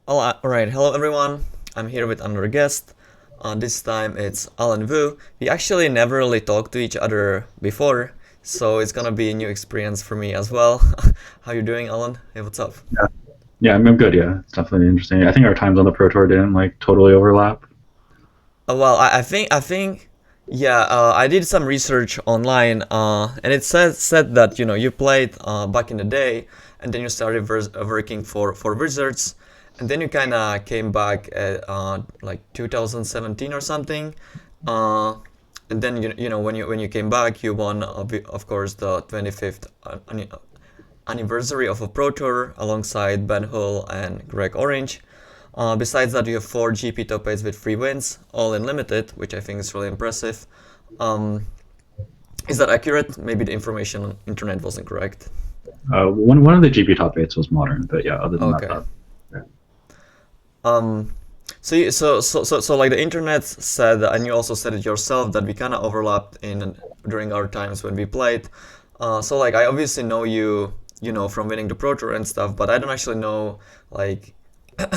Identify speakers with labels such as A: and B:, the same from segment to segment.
A: Alright, hello everyone. I'm here with another guest. This time it's Alan Wu. We actually never really talked to each other before, so it's gonna be a new experience for me as well. How you doing, Alan? Hey, what's up?
B: Yeah, I'm good. Yeah, it's definitely interesting. I think our times on the Pro Tour didn't like totally overlap.
A: Well, I think, yeah. I did some research online, and it said that you played back in the day, and then you started working for Wizards, and then you kind of came back at like 2017 or something, and then when you came back, you won of course the 25th anniversary of a Pro Tour alongside Ben Hull and Greg Orange. Besides that, you have 4 GP top 8s with 3 wins, all in limited, which I think is really impressive. Is that accurate? Maybe the information on internet wasn't correct.
B: One of the GP top eights was modern, but yeah, other than
A: Okay.
B: that, yeah.
A: So like the internet said, and you also said it yourself, that we kind of overlapped in during our times when we played. So like I obviously know you, from winning the Pro Tour and stuff, but I don't actually know like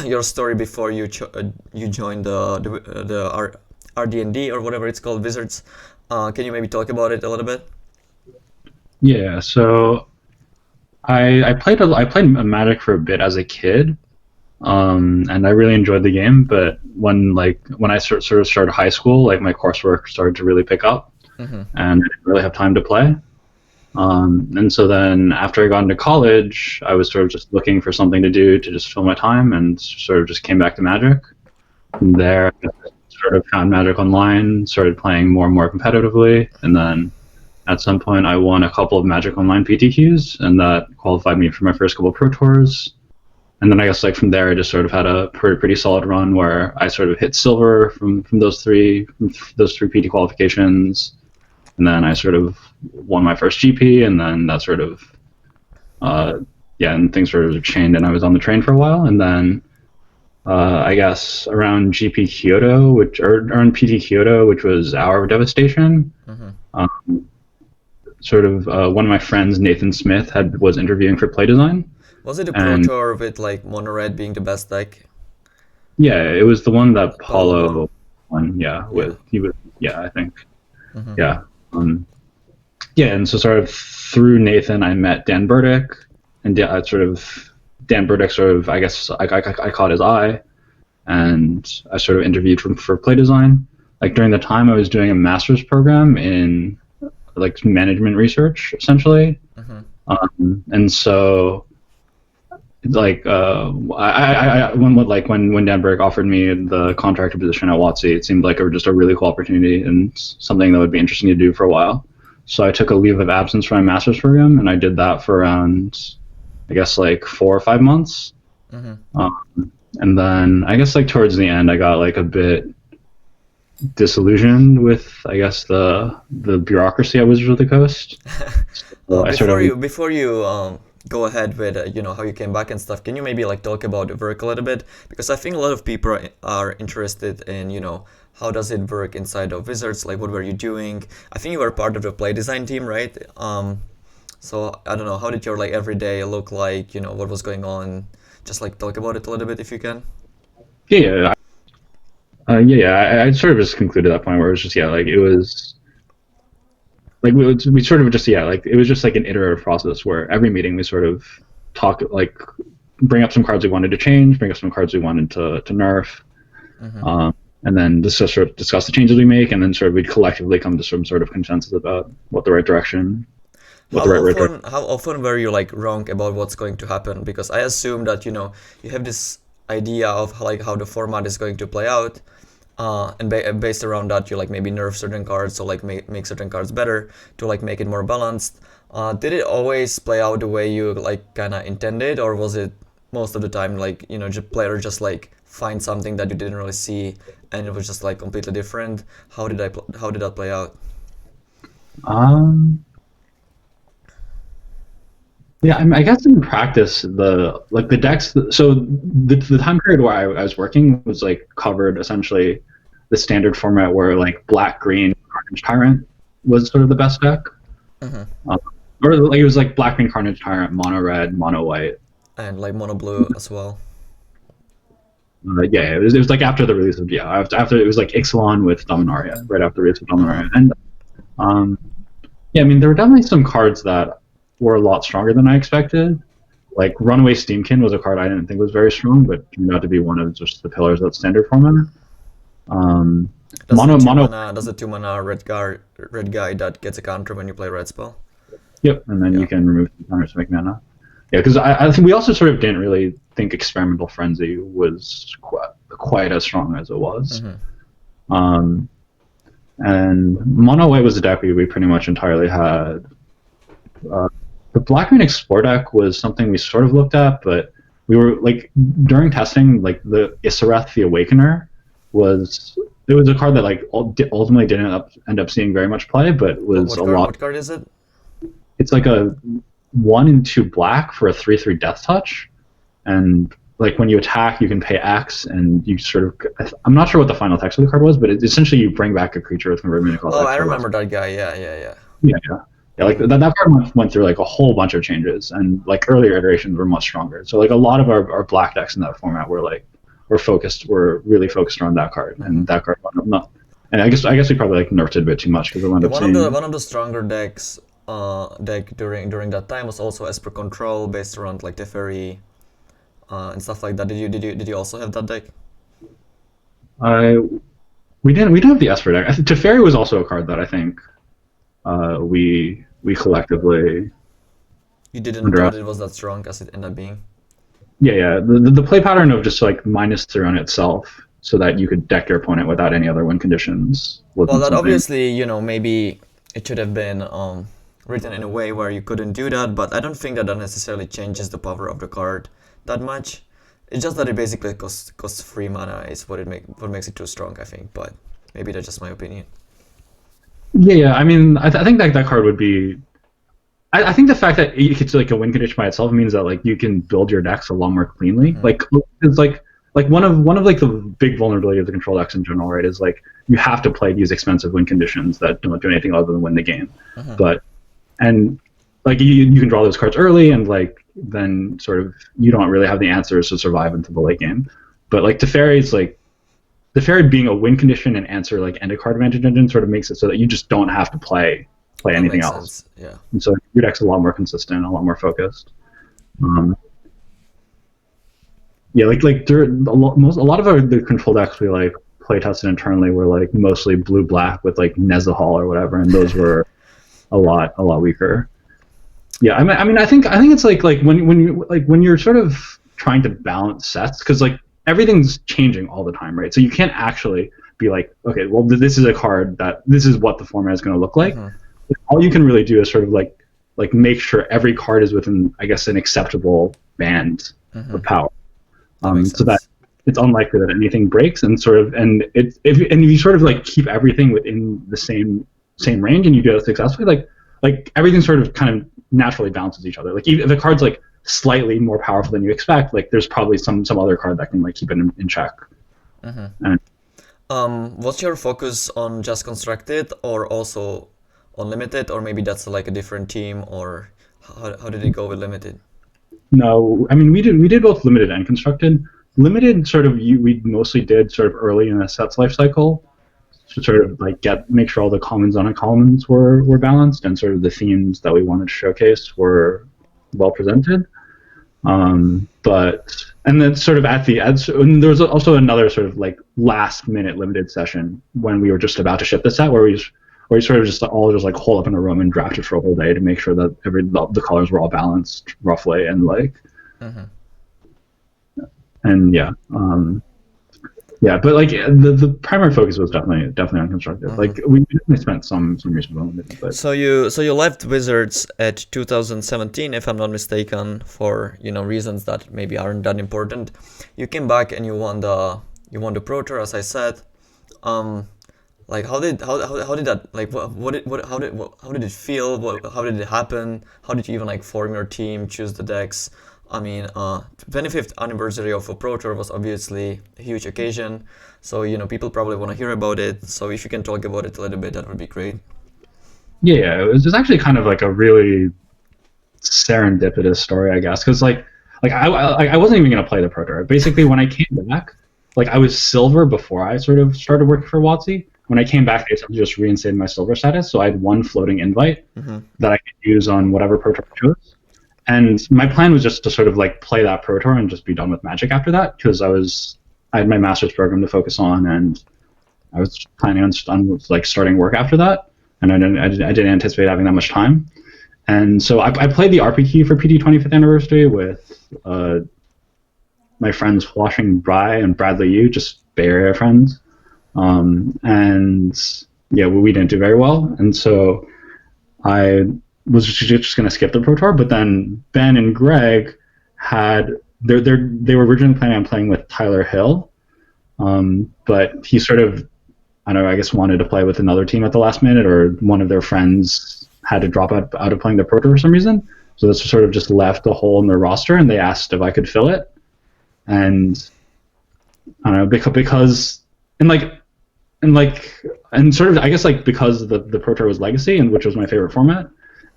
A: your story before you joined the RD&D or whatever it's called, Wizards. Can you maybe talk about it a little bit?
B: Yeah, so I played Magic for a bit as a kid, and I really enjoyed the game. But when I sort of started high school, like my coursework started to really pick up,
A: Mm-hmm.
B: and I didn't really have time to play. And so then after I got into college, I was sort of just looking for something to do to just fill my time, and sort of just came back to Magic. From there, I sort of found Magic online, started playing more and more competitively, and then at some point I won a couple of Magic Online PTQs, and that qualified me for my first couple of Pro Tours. And then I guess like from there, I just sort of had a pretty solid run where I sort of hit silver from those three PT qualifications, and then I sort of won my first GP, and then that sort of yeah, and things sort of chained, and I was on the train for a while, and then I guess around GP Kyoto, or around PT Kyoto, which was Hour of Devastation.
A: Mm-hmm.
B: Um, Sort of one of my friends, Nathan Smith, was interviewing for play design,
A: Was it a Pro
B: and
A: Tour with like Mono Red being the best deck?
B: yeah, it was the one that
A: Paulo won.
B: Paulo won. Yeah,
A: Yeah.
B: I think.
A: Mm-hmm.
B: Yeah. Yeah, and so sort of through Nathan, I met Dan Burdick, and Dan Burdick I guess I caught his eye, and I sort of interviewed for play design. Like during the time, I was doing a master's program in like management research, essentially,
A: Mm-hmm.
B: and so like when Dan Burdick offered me the contractor position at WotC, it seemed like just a really cool opportunity and something that would be interesting to do for a while. So I took a leave of absence from my master's program, and I did that for around, I guess, like 4 or 5 months.
A: Mm-hmm.
B: And then I guess like towards the end, I got like a bit disillusioned with, I guess, the bureaucracy at Wizards of the Coast. So I sort of
A: Before you go ahead with how you came back and stuff, can you maybe like talk about the work a little bit? Because I think a lot of people are interested in how does it work inside of Wizards? Like what were you doing? I think you were part of the play design team, right? So I don't know, how did your like everyday look like? What was going on? Just like talk about it a little bit if you can.
B: yeah, I sort of just concluded that point where it was just like it was like we sort of just like it was just like an iterative process where every meeting we sort of talk, like bring up some cards we wanted to change, bring up some cards we wanted to nerf,
A: Mm-hmm.
B: and then discuss the changes we make, and then sort of we'd collectively come to some sort of consensus about what the right direction, what
A: How
B: the right direction.
A: often were you like wrong about what's going to happen? Because I assume that you have this idea of how the format is going to play out, and based around that you like maybe nerf certain cards or like make certain cards better to like make it more balanced. Did it always play out the way you like kind of intended, or was it most of the time like player just like find something that you didn't really see and it was just like completely different? How did that play out?
B: Um, Yeah, I guess in practice, the decks. So the time period where I was working was like covered essentially the standard format where like black green Carnage Tyrant was sort of the best deck. Or like it was like black green Carnage Tyrant, mono red, mono white,
A: and like mono blue as well.
B: Yeah, it was like after the release of after it was like Ixalan with Dominaria, right after the release of Dominaria, and yeah, I mean there were definitely some cards that were a lot stronger than I expected. Like Runaway Steamkin was a card I didn't think was very strong, but turned out to be one of just the pillars of standard format.
A: Does a 2-mana red guy that gets a counter when you play red spell?
B: Yep, and then you can remove the counters to make mana. Yeah, because I think we also sort of didn't really think Experimental Frenzy was quite as strong as it was. And Mono White was a deck we pretty much entirely had. The Black Green Explore deck was something we sort of looked at, but we were like during testing, like the Isareth the Awakener was a card that like ultimately didn't end up seeing very much play, but was
A: What card is it?
B: It's like a 1/2 black for a 3/3 Death Touch, and like when you attack, you can pay X, and you sort of I'm not sure what the final text of the card was, but essentially you bring back a creature with convert mana cost.
A: Oh, I remember that guy. Yeah.
B: Like that card went through like a whole bunch of changes, and like earlier iterations were much stronger. So like a lot of our black decks in that format were really focused around that card, and that card wound up not. And I guess we probably like nerfed it a bit too much because it wound up
A: one of the stronger decks during that time was also Esper Control, based around like Teferi and stuff like that. Did you also have that deck?
B: We didn't have the Esper deck. Teferi was also a card that I think we collectively.
A: You didn't thought it was that strong as it ended up being.
B: Yeah. The play pattern of just like -3 on itself, so that you could deck your opponent without any other win conditions.
A: Well, that obviously, maybe it should have been written in a way where you couldn't do that, but I don't think that necessarily changes the power of the card that much. It's just that it basically costs 3 mana is what makes it too strong, I think, but maybe that's just my opinion.
B: Yeah. I mean, I think that card would be. I think the fact that it's like a win condition by itself means that like you can build your decks a lot more cleanly. Like it's like one of like the big vulnerability of the control decks in general, right? Is like you have to play these expensive win conditions that don't do anything other than win the game. And like you can draw those cards early, and like then sort of you don't really have the answers to survive into the late game. But like Teferi being a win condition and answer like end a card advantage engine sort of makes it so that you just don't have to play anything else.
A: Yeah.
B: And so your deck's a lot more consistent, a lot more focused. Yeah, like a lot of the control decks we like play tested internally were like mostly blue-black with like Nezahal or whatever, and those were a lot weaker. Yeah, I mean, I think it's like when you're sort of trying to balance sets, because like everything's changing all the time, right? So you can't actually be like, okay, well, this is a card that this is what the format is going to look like. All you can really do is sort of like make sure every card is within, I guess, an acceptable band of power, so that it's unlikely that anything breaks, and if you sort of like keep everything within the same range, and you do it successfully, like everything sort of kind of naturally balances each other. Like if a card's like slightly more powerful than you expect, like there's probably some other card that can like keep it in check. And
A: what's your focus on just constructed, or also on limited, or maybe that's like a different team, or how did it go with limited?
B: No, I mean we did both limited and constructed. Limited sort of we mostly did sort of early in the set's life cycle to sort of like make sure all the commons and uncommons were balanced, and sort of the themes that we wanted to showcase were well presented. And then sort of at the end, and there was also another sort of like last minute limited session when we were just about to ship the set, where we sort of just all like hole up in a room and drafted for a whole day to make sure that the colors were all balanced roughly, and like and yeah, but like the primary focus was definitely on constructed. Like we definitely spent some reasonable limited. But
A: so you left Wizards at 2017, if I'm not mistaken, for reasons that maybe aren't that important. You came back and you won the Pro Tour, as I said. Like how did that, like how did it feel? How did it happen? How did you even like form your team, choose the decks? I mean, 25th anniversary of a Pro Tour was obviously a huge occasion, so people probably want to hear about it. So if you can talk about it a little bit, that would be great.
B: Yeah, it was just actually kind of like a really serendipitous story, I guess, because I wasn't even gonna play the Pro Tour. Basically, when I came back, like I was silver before I sort of started working for WotC. When I came back, they just reinstated my silver status, so I had one floating invite that I could use on whatever Pro Tour I chose. And my plan was just to sort of like play that Pro Tour and just be done with Magic after that, because I had my master's program to focus on, and I was planning on like starting work after that, and I didn't anticipate having that much time. And so I played the RPT for PT 25th anniversary with my friends Washing Bry and Bradley Yu, just Bay Area friends. And yeah, we didn't do very well. And so I was just going to skip the Pro Tour. But then Ben and Greg they were originally planning on playing with Tyler Hill. But he sort of, I don't know, I guess wanted to play with another team at the last minute, or one of their friends had to drop out of playing the Pro Tour for some reason. So this sort of just left a hole in their roster, and they asked if I could fill it. And I don't know, because sort of, I guess, like, because the Pro Tour was Legacy, and which was my favorite format,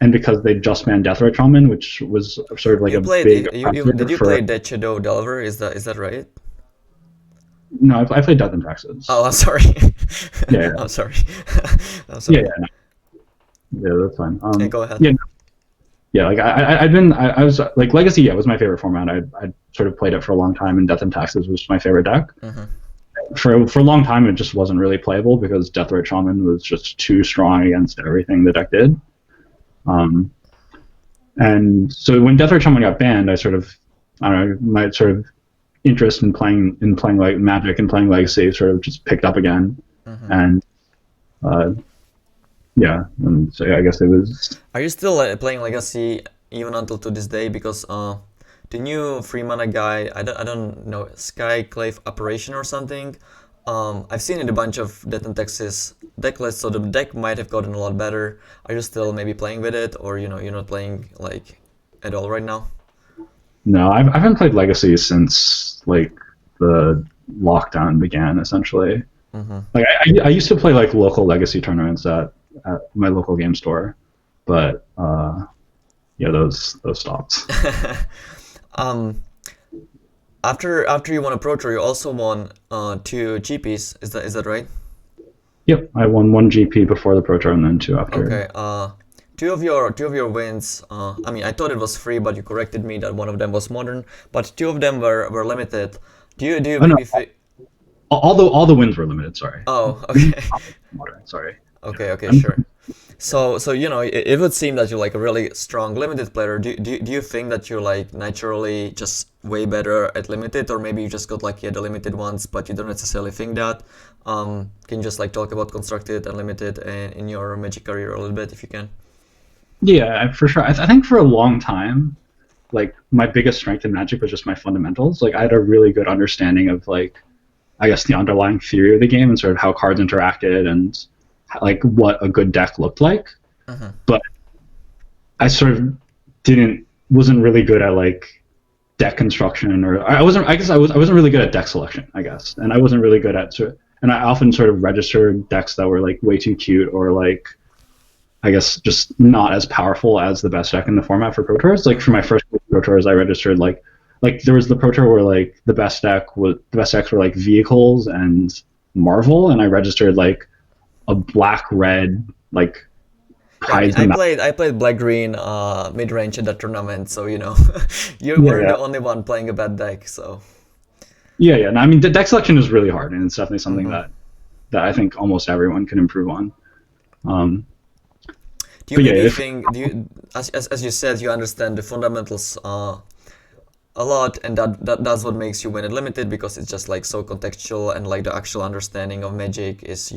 B: and because they just banned Deathrite Shaman, which was sort of like
A: did you play Dead Shadow Delver? Is that right?
B: No, I played Death and Taxes.
A: Oh, I'm sorry.
B: Yeah.
A: I'm sorry. I'm sorry.
B: Yeah, that's fine.
A: Okay, go ahead.
B: Yeah, like I was like, Legacy, yeah, was my favorite format. I sort of played it for a long time, and Death and Taxes was my favorite deck. For a long time, it just wasn't really playable because Deathrite Shaman was just too strong against everything the deck did. And so when Deathrite Shaman got banned, I don't know, my sort of interest in playing like Magic and playing Legacy sort of just picked up again. And yeah, and so yeah, I guess it was.
A: Are you still playing Legacy even until to this day? Because the new free mana guy, I don't know, Skyclave Operation or something. I've seen it a bunch of Death and Taxes deck lists, so the deck might have gotten a lot better. Are you still maybe playing with it, or you're not playing like at all right now?
B: No, I haven't played Legacy since like the lockdown began, essentially. Like I used to play like local Legacy tournaments at my local game store, but yeah, those stopped.
A: After you won a Pro Tour, you also won 2 GPs. Is that right?
B: Yep, I won 1 GP before the Pro Tour and then 2 after.
A: Okay. Two of your wins. I mean, I thought it was free, but you corrected me that one of them was modern. But 2 of them were limited. Do you maybe?
B: No. All the wins were limited. Sorry.
A: Oh, okay.
B: Modern. Sorry.
A: Okay, sure. So it would seem that you're like a really strong limited player. Do you think that you're like naturally just way better at limited, or maybe you just got lucky at the limited ones, but you don't necessarily think that? Can you just like talk about constructed and limited in your Magic career a little bit, if you can?
B: Yeah, for sure. I think for a long time, like, my biggest strength in Magic was just my fundamentals. Like, I had a really good understanding of, like, I guess the underlying theory of the game and sort of how cards interacted and like what a good deck looked like. But I sort of wasn't really good at like deck construction, or I wasn't really good at deck selection, I guess. And I wasn't really good at and I often sort of registered decks that were like way too cute, or like, I guess, just not as powerful as the best deck in the format for Pro Tours. Like, for my first Pro Tours, I registered like there was the Pro Tour where like the best decks were like Vehicles and Marvel, and I registered like a black-red like prize.
A: I played black-green mid-range at that tournament, so you weren't the only one playing a bad deck. So
B: yeah. No, I mean, the deck selection is really hard, and it's definitely something that I think almost everyone can improve on.
A: Do you think, as you said, you understand the fundamentals a lot, and that's what makes you win at limited, because it's just like so contextual, and like the actual understanding of Magic is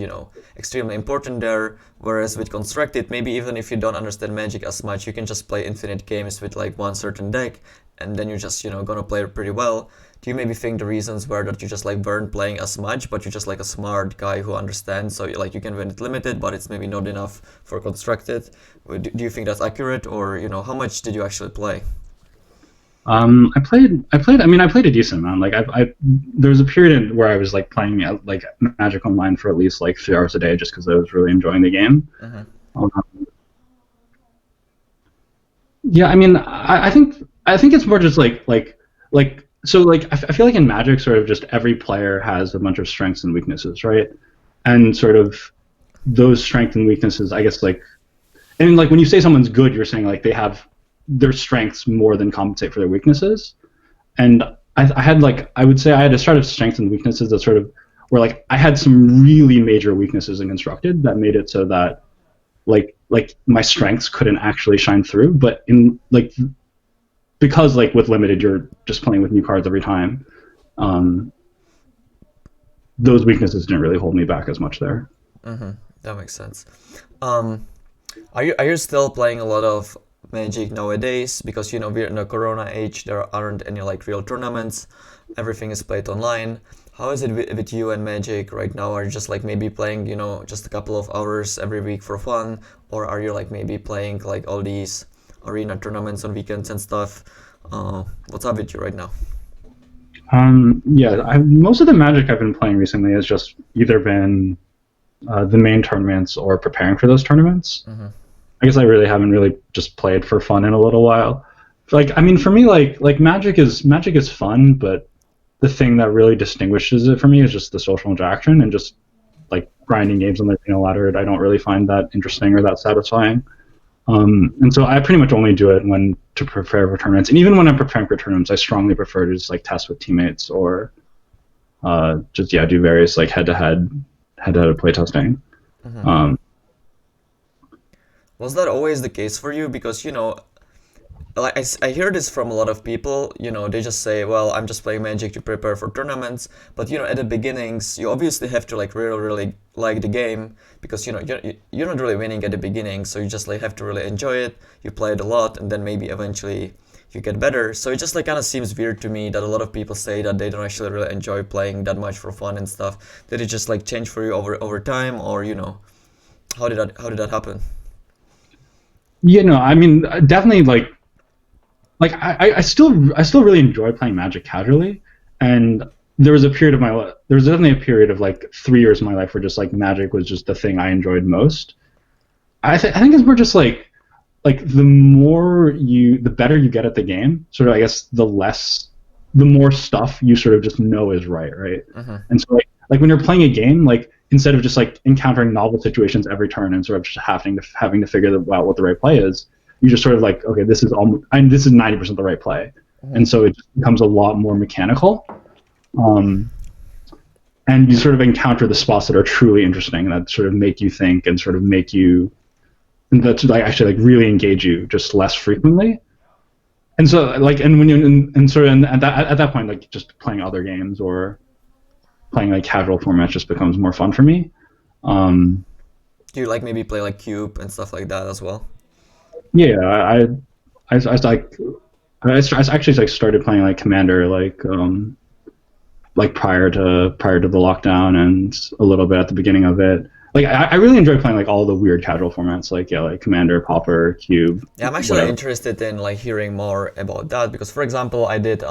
A: extremely important there. Whereas with constructed, maybe even if you don't understand Magic as much, you can just play infinite games with like one certain deck, and then you're just gonna play it pretty well. Do you maybe think the reasons were that you just like weren't playing as much, but you're just like a smart guy who understands, so like you can win it limited, but it's maybe not enough for constructed? Do you think that's accurate, or how much did you actually play?
B: I played a decent amount. Like there was a period where I was like playing like Magic Online for at least like 3 hours a day, just because I was really enjoying the game.
A: Mm-hmm.
B: Um, yeah, I think it's more just like so like I feel like in Magic, sort of just every player has a bunch of strengths and weaknesses, right? And sort of those strengths and weaknesses, I guess, like, and like when you say someone's good, you're saying like they have their strengths more than compensate for their weaknesses. And I had like I would say I had a sort of strengths and weaknesses that sort of where like I had some really major weaknesses in constructed that made it so that like my strengths couldn't actually shine through. But in like because like with limited you're just playing with new cards every time, um, those weaknesses didn't really hold me back as much there.
A: Mm-hmm. That makes sense. Um, are you still playing a lot of Magic nowadays? Because we're in a Corona age. There aren't any like real tournaments. Everything is played online. How is it with you and Magic right now? Are you just like maybe playing just a couple of hours every week for fun, or are you like maybe playing like all these arena tournaments on weekends and stuff? What's up with you right now?
B: Yeah, most of the Magic I've been playing recently has just either been the main tournaments or preparing for those tournaments.
A: Mm-hmm.
B: I guess I really haven't really just played for fun in a little while. Like, I mean, for me, like Magic is fun, but the thing that really distinguishes it for me is just the social interaction and just like grinding games on the ladder. I don't really find that interesting or that satisfying. And so I pretty much only do it when to prepare for tournaments. And even when I'm preparing for tournaments, I strongly prefer to just like test with teammates or just do various like head-to-head play testing.
A: Mm-hmm.
B: Um,
A: Was that always the case for you? Because like I hear this from a lot of people. They just say, "Well, I'm just playing Magic to prepare for tournaments." But at the beginnings, you obviously have to like really, really like the game because you're not really winning at the beginning, so you just like have to really enjoy it. You play it a lot, and then maybe eventually you get better. So it just like kind of seems weird to me that a lot of people say that they don't actually really enjoy playing that much for fun and stuff. Did it just like change for you over time, or how did that happen?
B: no, I mean, definitely like I still really enjoy playing Magic casually, and there was definitely a period of like 3 years of my life where just like Magic was just the thing I enjoyed most. I think it's more just like the better you get at the game, sort of I guess the more stuff you sort of just know is right.
A: Mm-hmm.
B: And so like when you're playing a game, like instead of just like encountering novel situations every turn and sort of just having to figure out what the right play is, you just sort of like, okay, this is 90% the right play, and so it just becomes a lot more mechanical, and you sort of encounter the spots that are truly interesting that sort of make you think and sort of make you and that's like actually like really engage you just less frequently. And so like and when you and sort of and at that point like just playing other games or playing like casual formats just becomes more fun for me. Um,
A: Do you like maybe play like Cube and stuff like that as well?
B: yeah, I actually like started playing like Commander like prior to the lockdown and a little bit at the beginning of it. Like I really enjoy playing like all the weird casual formats like like Commander, Pauper, Cube,
A: Yeah, I'm actually
B: whatever.
A: interested in like hearing more about that because, for example, I did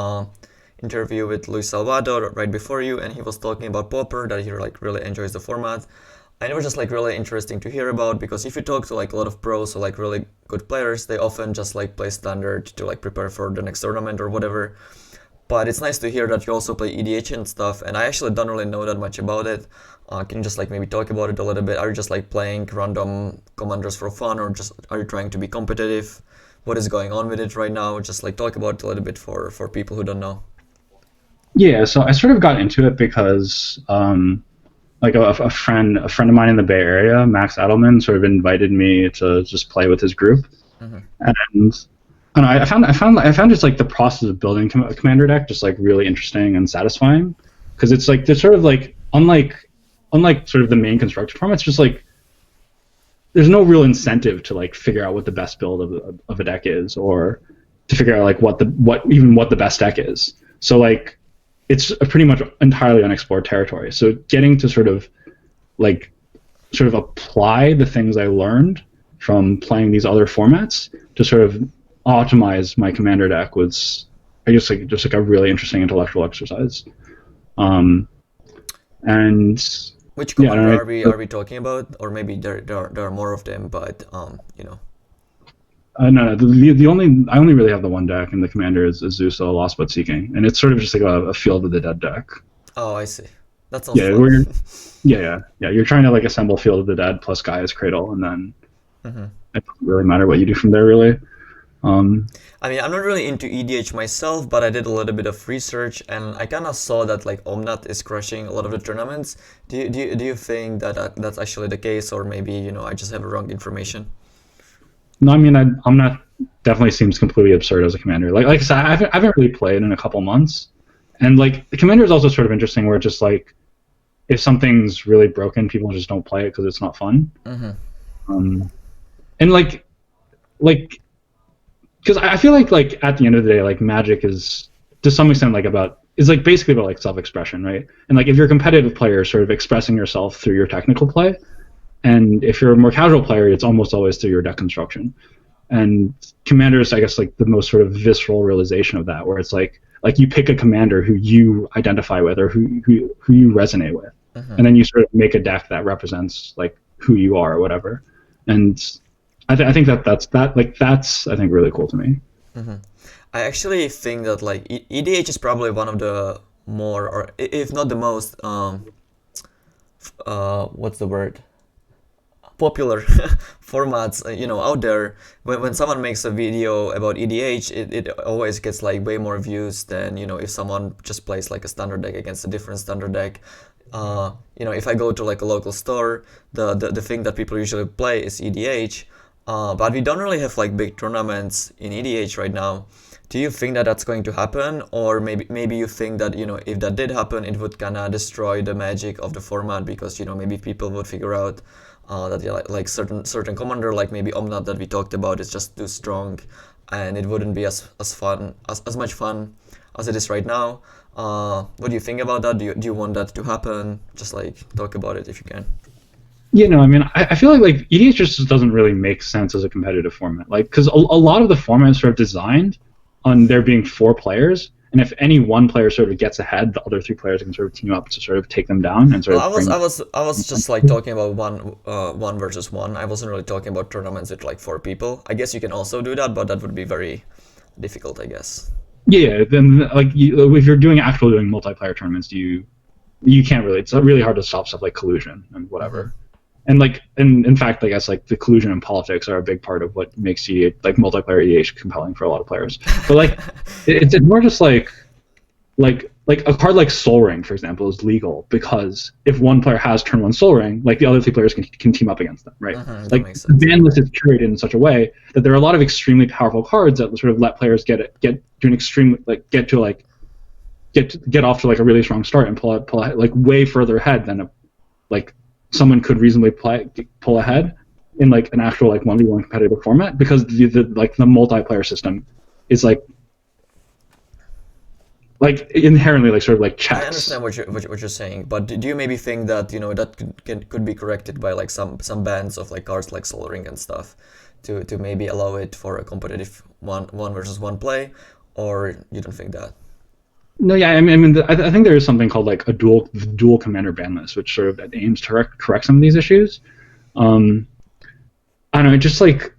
A: interview with Luis Salvador right before you, and he was talking about Popper that he like really enjoys the format. And it was just like really interesting to hear about because if you talk to like a lot of pros or like really good players, they often just like play standard to like prepare for the next tournament or whatever. But it's nice to hear that you also play EDH and stuff, and I actually don't really know that much about it. Can you just like maybe talk about it a little bit? Are you just like playing random commanders for fun, or just are you trying to be competitive? What is going on with it right now? Just like talk about it a little bit for people who don't know.
B: Yeah, so I sort of got into it because like a friend of mine in the Bay Area, Max Adelman, sort of invited me to just play with his group,
A: Hmm.
B: and I don't know, I found just like the process of building a commander deck just like really interesting and satisfying because it's like there's sort of like unlike sort of the main construction form, it's just like there's no real incentive to like figure out what the best build of a deck is or to figure out like what the best deck is. So like it's a pretty much entirely unexplored territory. So getting to like sort of apply the things I learned from playing these other formats to sort of optimize my commander deck I guess like just like a really interesting intellectual exercise. And
A: which commander are we talking about? Or maybe there are more of them, but you know.
B: No, the only I only really have the one deck, and the commander is Zuso, Lost But Seeking, and it's sort of just like a Field of the Dead deck.
A: Oh, I see. That sounds fun.
B: Yeah. You're trying to like assemble Field of the Dead plus Gaia's Cradle, and then it doesn't really matter what you do from there, really.
A: I mean, I'm not really into EDH myself, but I did a little bit of research, and I kind of saw that like Omnath is crushing a lot of the tournaments. Do you think that that's actually the case, or maybe I just have wrong information?
B: No, I mean, Omnath definitely seems completely absurd as a commander. Like I said, I haven't really played in a couple months, and like the commander is also sort of interesting, where it's just like if something's really broken, people just don't play it because it's not fun. And like because I feel like at the end of the day, like Magic is to some extent like basically about like self-expression, right? And like if you're a competitive player, sort of expressing yourself through your technical play, and if you're a more casual player, it's almost always through your deck construction. And commander is, I guess, like the most sort of visceral realization of that, where it's like you pick a commander who you identify with or who you resonate with, and then you sort of make a deck that represents like who you are or whatever. And I think that's I think really cool to me.
A: I actually think that like EDH is probably one of the more, or if not the most, what's the word? Popular formats out there. When someone makes a video about EDH, it always gets like way more views than if someone just plays like a standard deck against a different standard deck. If I go to like a local store, the thing that people usually play is EDH, but we don't really have like big tournaments in EDH right now. Do you think that that's going to happen, or maybe you think that if that did happen, it would kind of destroy the magic of the format, because maybe people would figure out that like certain commander, like maybe Omnath that we talked about, is just too strong, and it wouldn't be as much fun as it is right now. What do you think about that? Do you want that to happen? Just like talk about it if you can.
B: Yeah, no, I mean, I feel like EDH just doesn't really make sense as a competitive format, like because a lot of the formats are designed on there being 4 players. And if any one player sort of gets ahead, the other 3 players can sort of team up to sort of take them down and sort of.
A: I was just like talking about one versus one. I wasn't really talking about tournaments with like 4 people. I guess you can also do that, but that would be very difficult, I guess.
B: Yeah, then like if you're doing multiplayer tournaments, you can't really. It's really hard to stop stuff like collusion and whatever. And like, in fact, I guess like the collusion and politics are a big part of what makes EDH, like multiplayer EDH, compelling for a lot of players. But like, it's more just like a card like Soul Ring, for example, is legal because if one player has turn 1 Soul Ring, like the other 3 players can team up against them, right? Like the ban list is curated in such a way that there are a lot of extremely powerful cards that sort of let players get to an extreme, like get off to like a really strong start and pull like way further ahead than someone could reasonably pull ahead in like an actual like 1v1 competitive format, because the multiplayer system is like inherently like sort of like checks.
A: I understand what you're saying, but do you maybe think that that could be corrected by like some bans of like cards like Soul Ring and stuff to maybe allow it for a competitive one versus one play, or you don't think that?
B: No, yeah, I mean, I think there is something called like a dual commander ban list, which sort of aims to correct some of these issues. I don't know, it just like,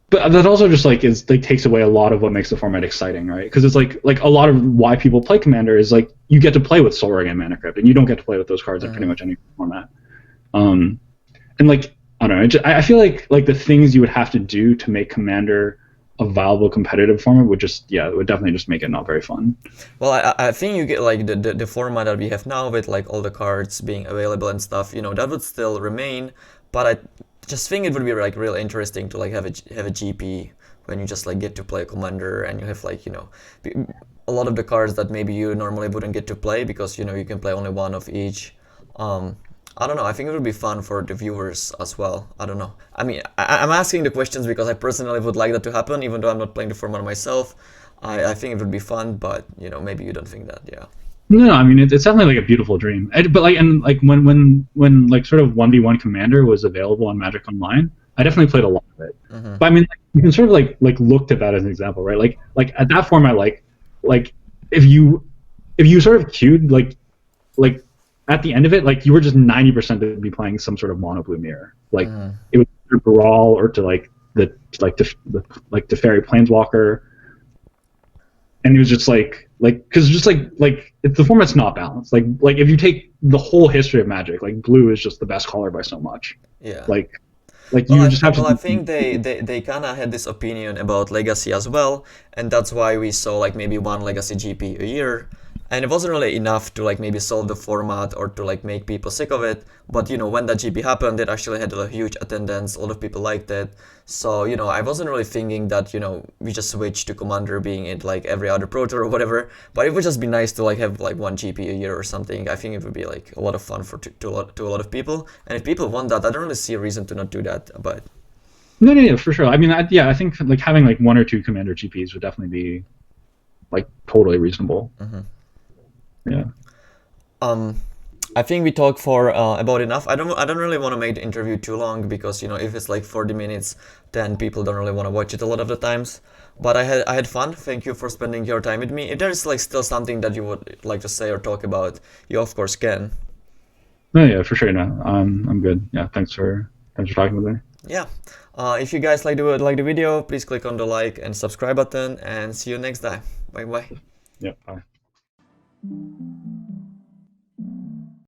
B: but that also just like takes away a lot of what makes the format exciting, right? Because it's like a lot of why people play Commander is like you get to play with Soul Ring and Mana Crypt, and you don't get to play with those cards in pretty much any format. And like I don't know, I feel like the things you would have to do to make Commander a viable competitive format would definitely just make it not very fun.
A: Well, I think you get like the format that we have now with like all the cards being available and stuff, that would still remain, but I just think it would be like really interesting to like have a GP when you just like get to play a commander and you have like a lot of the cards that maybe you normally wouldn't get to play because you can play only one of each. I don't know. I think it would be fun for the viewers as well. I don't know. I mean, I'm asking the questions because I personally would like that to happen, even though I'm not playing the format myself. I think it would be fun, but maybe you don't think that. Yeah.
B: No, I mean it's definitely like a beautiful dream. But when like sort of 1v1 Commander was available on Magic Online, I definitely played a lot of it. But I mean, you can sort of like look to that as an example, right? Like at that format, like like if you sort of queued like at the end of it, like you were just 90% to be playing some sort of mono blue mirror. Like it was to Brawl or to like the Teferi Planeswalker, and it was just like because just like the format's not balanced. Like if you take the whole history of Magic, like blue is just the best color by so much.
A: Yeah.
B: Like
A: Well,
B: you just have to.
A: I think they kind of had this opinion about Legacy as well, and that's why we saw like maybe one Legacy GP a year, and it wasn't really enough to like maybe solve the format or to like make people sick of it. But when that GP happened, it actually had a huge attendance. A lot of people liked it. So I wasn't really thinking that we just switch to Commander being it like every other Pro Tour or whatever. But it would just be nice to like have like one GP a year or something. I think it would be like a lot of fun to a lot of people. And if people want that, I don't really see a reason to not do that. But
B: No, for sure. I mean, I think like having like 1 or 2 Commander GPs would definitely be like totally reasonable. Yeah.
A: I think we talked for about enough. I don't really want to make the interview too long because if it's like 40 minutes, then people don't really want to watch it a lot of the times. But I had fun. Thank you for spending your time with me. If there's like still something that you would like to say or talk about, you of course can.
B: No, yeah, for sure. No, I'm good. Yeah, thanks for talking with me.
A: Yeah. If you guys like the video, please click on the like and subscribe button, and see you next time. Bye bye.
B: Yeah, bye.